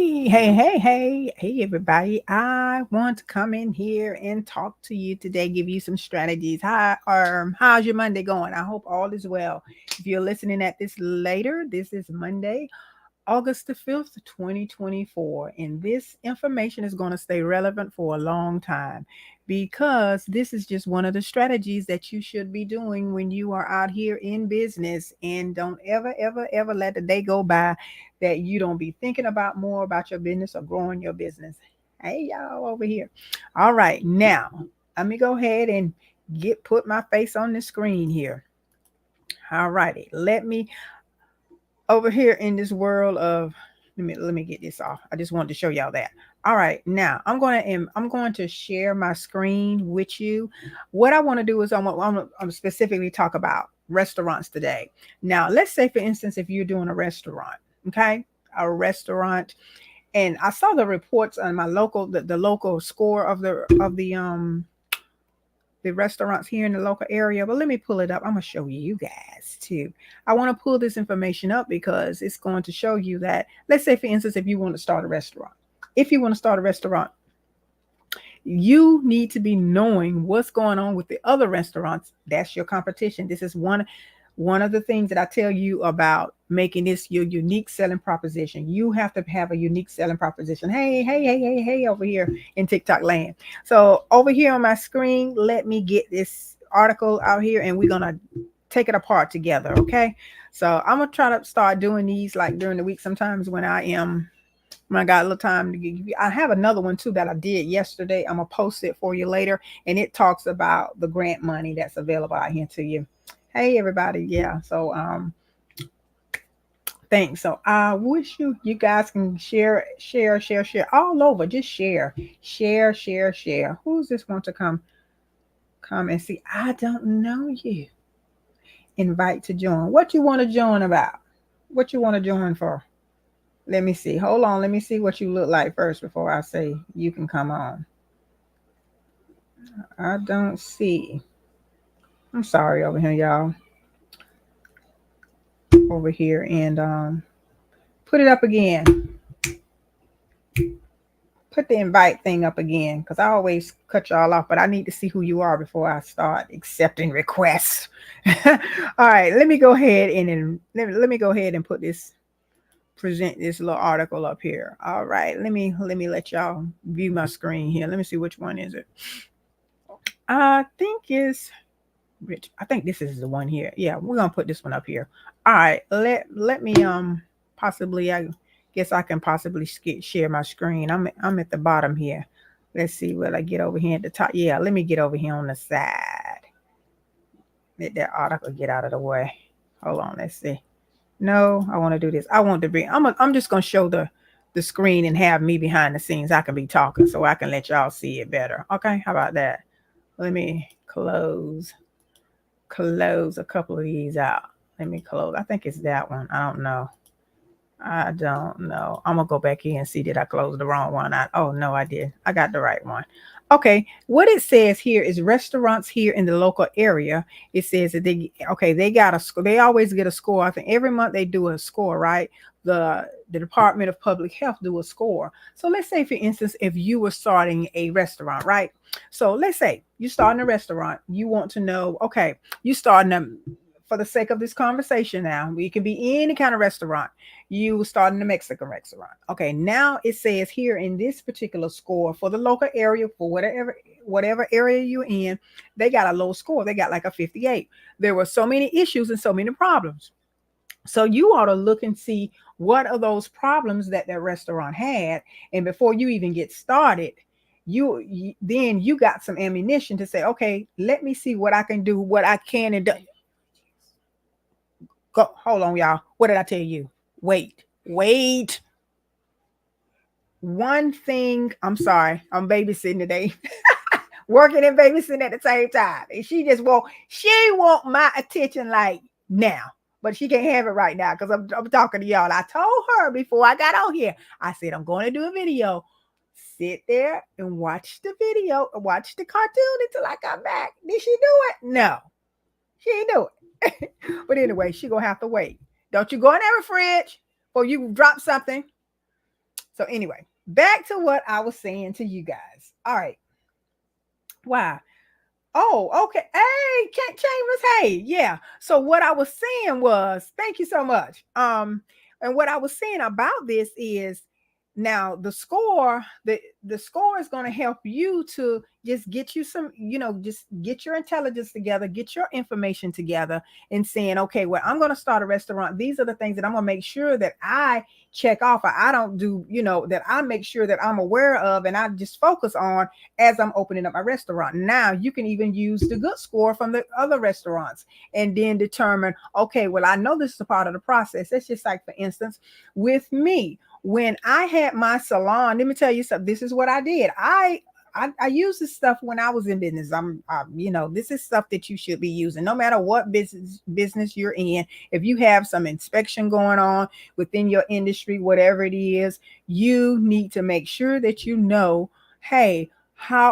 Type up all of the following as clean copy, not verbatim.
Hey, everybody. I want to come in here and talk to you today, give you some strategies. How's your Monday going? I hope all is well. If you're listening at this later, this is Monday, August the 5th, 2024. And this information is going to stay relevant for a long time because this is just one of the strategies that you should be doing when you are out here in business. And don't ever let the day go by that you don't be thinking about more about your business or growing your business. Hey, y'all over here. All right, now let me go ahead and put my face on the screen here. All righty, let me over here in this world of let me get this off. I just wanted to show y'all that. All right, now I'm going to share my screen with you. What I want to do is I'm specifically talk about restaurants today. Now, let's say for instance, if you're doing a restaurant, okay, a restaurant, and I saw the reports on my local the local score of the restaurants here in the local area. But let me pull it up. I'm gonna show you guys too. I want to pull this information up because it's going to show you that, let's say for instance, if you want to start a restaurant, you need to be knowing what's going on with the other restaurants. That's your competition. This is one of the things that I tell you about making this your unique selling proposition. You have to have a unique selling proposition. Hey, over here in TikTok land. So over here on my screen, let me get this article out here and we're going to take it apart together. Okay. So I'm going to try to start doing these like during the week. Sometimes when I got a little time to give you, I have another one too that I did yesterday. I'm going to post it for you later. And it talks about the grant money that's available out here to you. Hey everybody, yeah. So thanks. So I wish you guys can share all over. Just share. Who's this want to come and see? I don't know you. Invite to join. What you want to join about? What you want to join for? Let me see. Hold on. Let me see what you look like first before I say you can come on. I don't see. I'm sorry over here, y'all. Over here and put it up again. Put the invite thing up again because I always cut y'all off, but I need to see who you are before I start accepting requests. All right, let me go ahead and let me go ahead and present this little article up here. All right, let y'all view my screen here. Let me see which one is it. I think it's Rich. I think this is the one here. Yeah, we're gonna put this one up here. All right, let me possibly I guess I can possibly share my screen. I'm at the bottom here. Let's see, will I get over here at the top? Yeah, let me get over here on the side. Let that article get out of the way. Hold on, let's see. No, I want to do this. I want to bring. I'm just gonna show the screen and have me behind the scenes. I can be talking so I can let y'all see it better. Okay, how about that? Let me close a couple of these out. Let me close. I think it's that one. I don't know. I'm gonna go back here and see did I close the wrong one. Oh no, I did. I got the right one. Okay, what it says here is restaurants here in the local area. It says that they got a score. They always get a score. I think every month they do a score, right? The Department of Public Health do a score. So let's say, for instance, if you were starting a restaurant, right? So let's say you're starting a restaurant. You want to know, okay, you starting them for the sake of this conversation now. It can be any kind of restaurant. You starting a Mexican restaurant. Okay, now it says here in this particular score for the local area, for whatever area you're in, they got a low score. They got like a 58. There were so many issues and so many problems. So you ought to look and see what are those problems that restaurant had, and before you even get started, then you got some ammunition to say, okay, let me see what I can do, what I can and do. Go, hold on, y'all. What did I tell you? Wait. One thing, I'm sorry, I'm babysitting today. Working and babysitting at the same time. And she want my attention like now. But she can't have it right now because I'm talking to y'all. I told her before I got on here, I said, I'm going to do a video. Sit there and watch the video, watch the cartoon until I come back. Did she do it? No, she ain't do it. But anyway, she gonna have to wait. Don't you go in every fridge before you drop something. So anyway, back to what I was saying to you guys. All right. Wow. Oh, okay. Hey, Chambers. Hey, yeah. So what I was saying was, thank you so much. And what I was saying about this is now the score is going to help you to just get you some, just get your intelligence together, get your information together, and saying, okay, well, I'm going to start a restaurant. These are the things that I'm going to make sure that I check off, or I don't do, that I make sure that I'm aware of, and I just focus on as I'm opening up my restaurant. Now you can even use the good score from the other restaurants and then determine, okay, well, I know this is a part of the process. It's just like, for instance, with me, when I had my salon, let me tell you something. This is what I did. I use this stuff when I was in business. This is stuff that you should be using no matter what business you're in. If you have some inspection going on within your industry, whatever it is, you need to make sure that hey,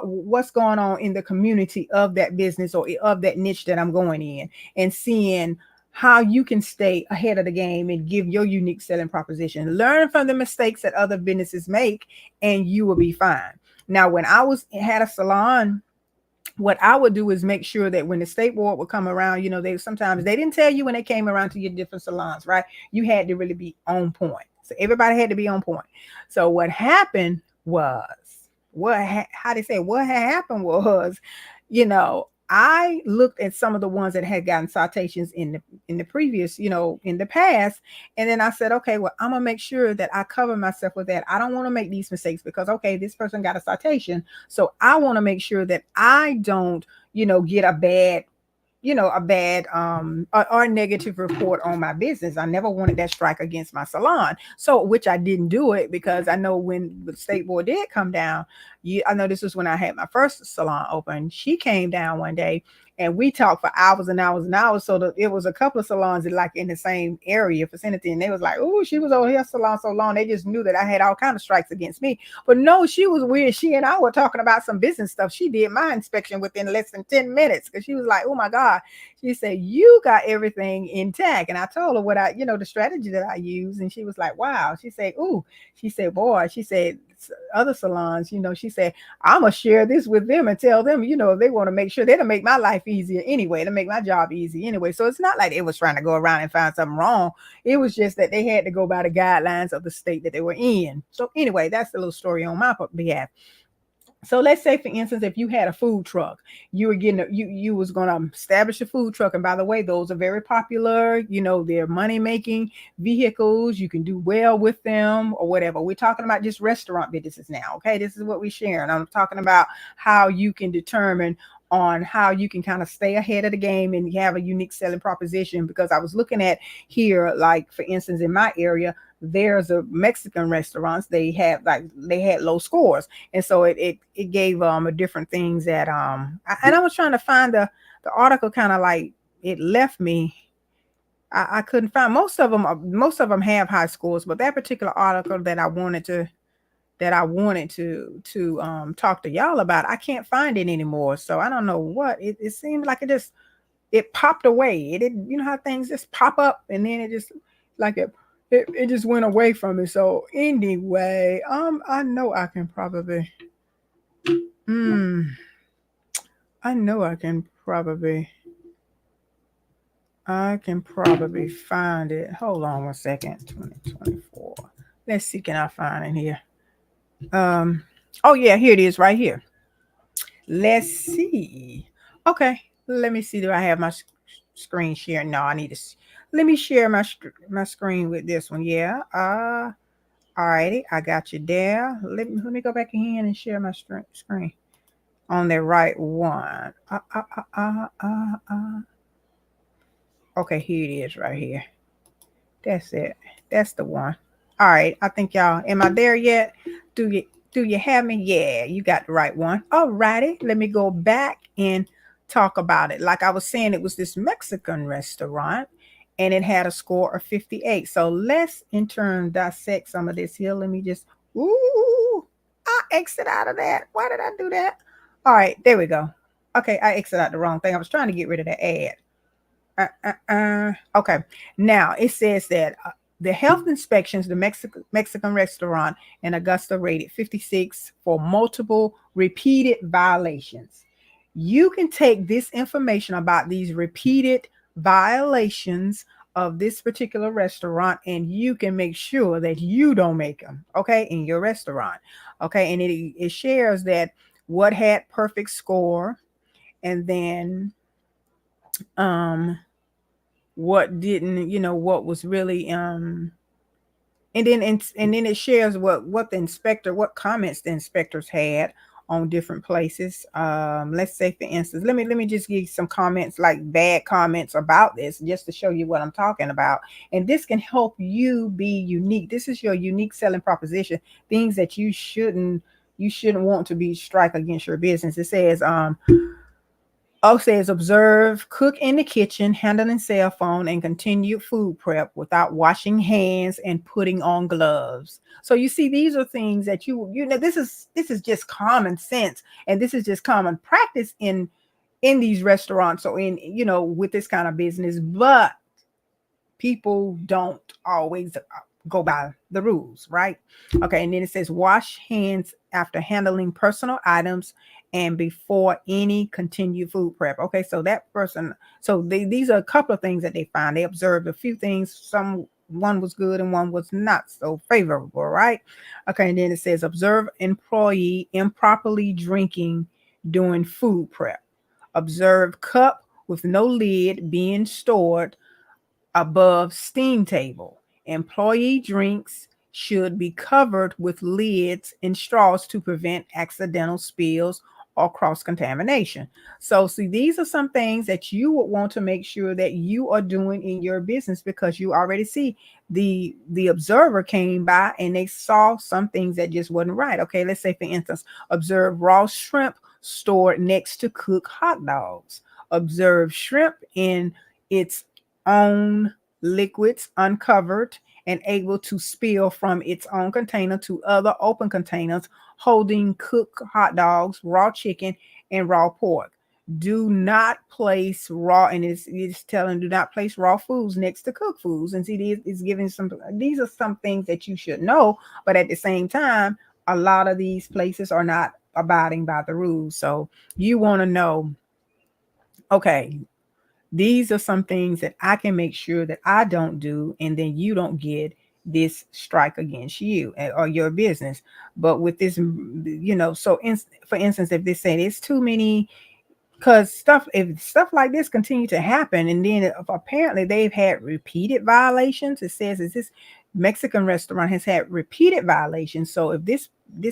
what's going on in the community of that business or of that niche that I'm going in, and seeing how you can stay ahead of the game and give your unique selling proposition. Learn from the mistakes that other businesses make, and you will be fine. Now, when I had a salon, what I would do is make sure that when the state board would come around, sometimes they didn't tell you when they came around to your different salons, right? You had to really be on point. So everybody had to be on point. So what happened was, what had happened was, I looked at some of the ones that had gotten citations in the previous, in the past. And then I said, okay, well, I'm going to make sure that I cover myself with that. I don't want to make these mistakes because, okay, this person got a citation. So I want to make sure that I don't, get a bad or negative report on my business. I never wanted that strike against my salon. So, which I didn't do it, because I know when the state board did come down, I know this was when I had my first salon open. She came down one day and we talked for hours and hours and hours. So it was a couple of salons that like in the same area vicinity, and they was like, oh, she was over here salon so long. They just knew that I had all kind of strikes against me. But no, she was weird. She and I were talking about some business stuff. She did my inspection within less than 10 minutes because she was like, oh my God. She said, you got everything intact. And I told her what the strategy that I use. And she was like, wow. She said, ooh, she said, boy, she said, other salons, she said, I'm going to share this with them and tell them, if they want to make sure, they'll make my life easier anyway, to make my job easy anyway. So it's not like they was trying to go around and find something wrong. It was just that they had to go by the guidelines of the state that they were in. So anyway, that's the little story on my behalf. So let's say, for instance, if you had a food truck, you were you was going to establish a food truck. And by the way, those are very popular. They're money-making vehicles. You can do well with them or whatever. We're talking about just restaurant businesses now. Okay. This is what we're sharing. I'm talking about how you can determine on how you can kind of stay ahead of the game and have a unique selling proposition. Because I was looking at here, like, for instance, in my area, there's a Mexican restaurants. They had low scores. And so it gave a different things that and I was trying to find the article, kind of like it left me. I couldn't find most of them have high scores, but that particular article that I wanted to talk to y'all about, I can't find it anymore. So I don't know what it seemed like. It popped away. It didn't, how things just pop up and then it just like it just went away from me. So anyway, I know I can probably find it. Hold on 1 second. 2024. Let's see, can I find it here? Oh yeah, here it is right here. Let's see. Okay, let me see. Do I have my screen share? No, I need to. Let me share my screen with this one. Yeah. Alrighty, I got you there. Let me go back in and share my screen on the right one. Okay, here it is right here. That's it. That's the one. All right, I think y'all, am I there yet? Do you have me? Yeah, you got the right one. All righty, let me go back and talk about it. Like I was saying, it was this Mexican restaurant and it had a score of 58. So let's in turn dissect some of this here. Let me just, I exit out of that. Why did I do that? All right, there we go. Okay, I exit out the wrong thing. I was trying to get rid of the ad. Okay, now it says that the health inspections, the Mexican restaurant in Augusta rated 56 for multiple repeated violations. You can take this information about these repeated violations of this particular restaurant and you can make sure that you don't make them, okay, in your restaurant. Okay, and it shares that what had perfect score, and then um what didn't, what was really and then it shares what the inspector, what comments the inspectors had on different places. Let's say, for instance, let me just give you some comments, like bad comments about this, just to show you what I'm talking about. And this can help you be unique. This is your unique selling proposition, things that you shouldn't want to be strike against your business. It says says observe, cook in the kitchen, handling cell phone, and continue food prep without washing hands and putting on gloves. So you see, these are things that this is just common sense, and this is just common practice in these restaurants, or in with this kind of business. But people don't always go by the rules, right? Okay, and then it says wash hands after handling personal items and before any continued food prep. Okay, so that person, so these are a couple of things that they find. They observed a few things. One was good and one was not so favorable, right? Okay, and then it says observe employee improperly drinking during food prep. Observe cup with no lid being stored above steam table. Employee drinks should be covered with lids and straws to prevent accidental spills or cross contamination. So, see, these are some things that you would want to make sure that you are doing in your business, because you already see the observer came by and they saw some things that just wasn't right. Okay, let's say, for instance, observe raw shrimp stored next to cooked hot dogs. Observe shrimp in its own liquids uncovered and able to spill from its own container to other open containers holding cooked hot dogs, raw chicken, and raw pork. Do not place raw, and it's telling, do not place raw foods next to cooked foods. And see, it's giving these are some things that you should know, but at the same time, a lot of these places are not abiding by the rules. So you want to know, okay, these are some things that I can make sure that I don't do, and then you don't get this strike against you or your business. But with this, so for instance, if they say it's too many, because if stuff like this continue to happen, and then if apparently they've had repeated violations, it says is this Mexican restaurant has had repeated violations. So if this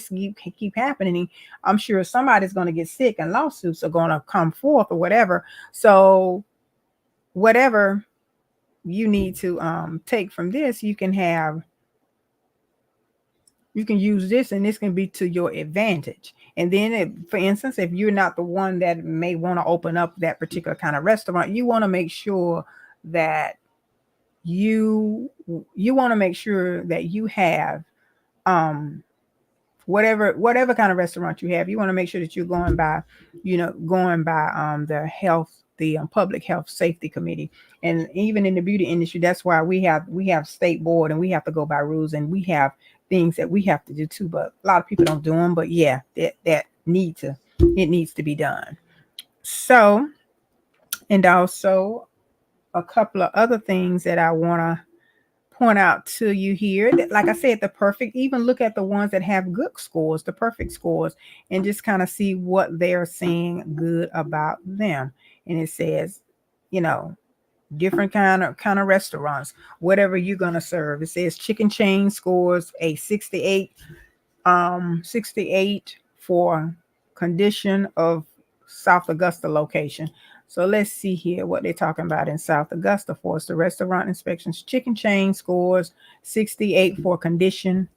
keep happening, I'm sure somebody's going to get sick and lawsuits are going to come forth or whatever. So whatever you need to take from this, you can use this, and this can be to your advantage. And then for instance, if you're not the one that may want to open up that particular kind of restaurant, you want to make sure that you want to make sure that you have whatever kind of restaurant you have, you want to make sure that you're going by the health, the public health safety committee. And even in the beauty industry, that's why we have state board, and we have to go by rules, and we have things that we have to do too, but a lot of people don't do them. But yeah, it needs to be done. So, and also a couple of other things that I want to point out to you here, that, like I said, even look at the ones that have good scores, the perfect scores, and just kind of see what they're saying good about them. And it says, different kind of restaurants, whatever you're going to serve. It says Chicken Chain scores a 68 for condition of South Augusta location. So let's see here what they're talking about in South Augusta for us. The restaurant inspections. Chicken Chain scores 68 for condition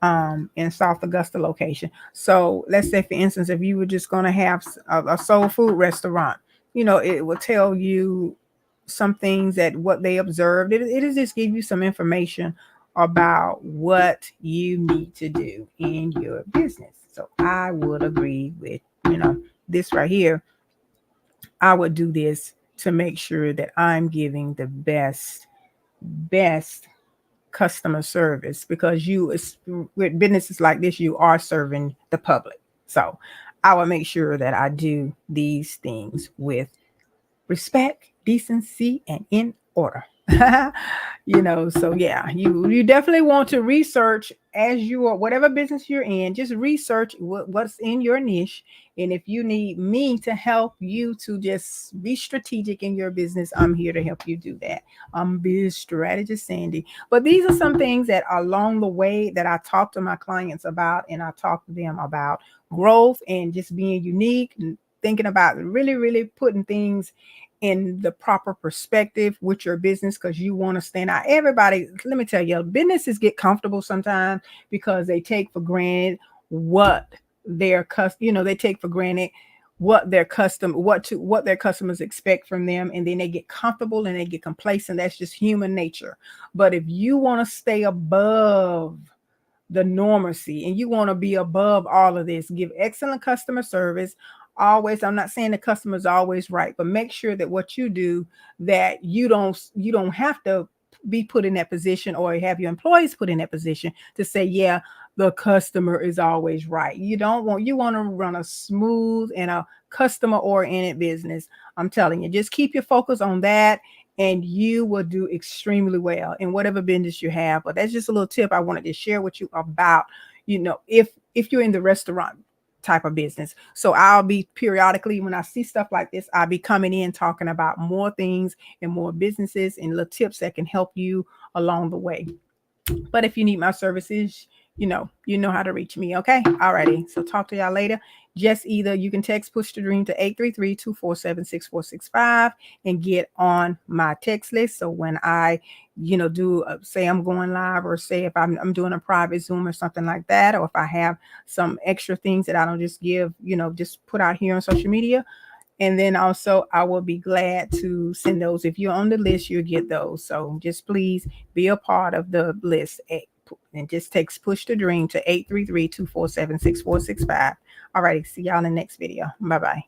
in South Augusta location. So let's say, for instance, if you were just going to have a soul food restaurant, it will tell you some things that what they observed. It is just give you some information about what you need to do in your business. So I would agree with, this right here. I would do this to make sure that I'm giving the best customer service, because with businesses like this, you are serving the public. So I will make sure that I do these things with respect, decency, and in order. So yeah, you definitely want to research as you are, whatever business you're in, just research what's in your niche. And if you need me to help you to just be strategic in your business, I'm here to help you do that. I'm biz strategist Sandy. But these are some things that are along the way that I talk to my clients about, and I talk to them about growth and just being unique and thinking about really, really putting things in the proper perspective with your business, because you want to stand out. Everybody, let me tell you, businesses get comfortable sometimes because they take for granted what they take for granted what their customers expect from them, and then they get comfortable and they get complacent. That's just human nature. But if you want to stay above the normacy and you want to be above all of this, give excellent customer service always. I'm not saying the customer's always right, but make sure that what you do, that you don't have to be put in that position or have your employees put in that position to say, yeah, the customer is always right. You want to run a smooth and a customer oriented business. I'm telling you, just keep your focus on that and you will do extremely well in whatever business you have. But that's just a little tip I wanted to share with you about, if you're in the restaurant type of business. So I'll be periodically, when I see stuff like this, I'll be coming in talking about more things and more businesses and little tips that can help you along the way. But if you need my services, you know how to reach me. Okay. Alrighty. So talk to y'all later. Just either you can text Push to Dream to 833-247-6465 and get on my text list. So when I, do say I'm going live, or say if I'm doing a private Zoom or something like that, or if I have some extra things that I don't just give, just put out here on social media. And then also I will be glad to send those. If you're on the list, you'll get those. So just please be a part of the list. And just text Push to Dream to 833-247-6465. All righty. See y'all in the next video. Bye-bye.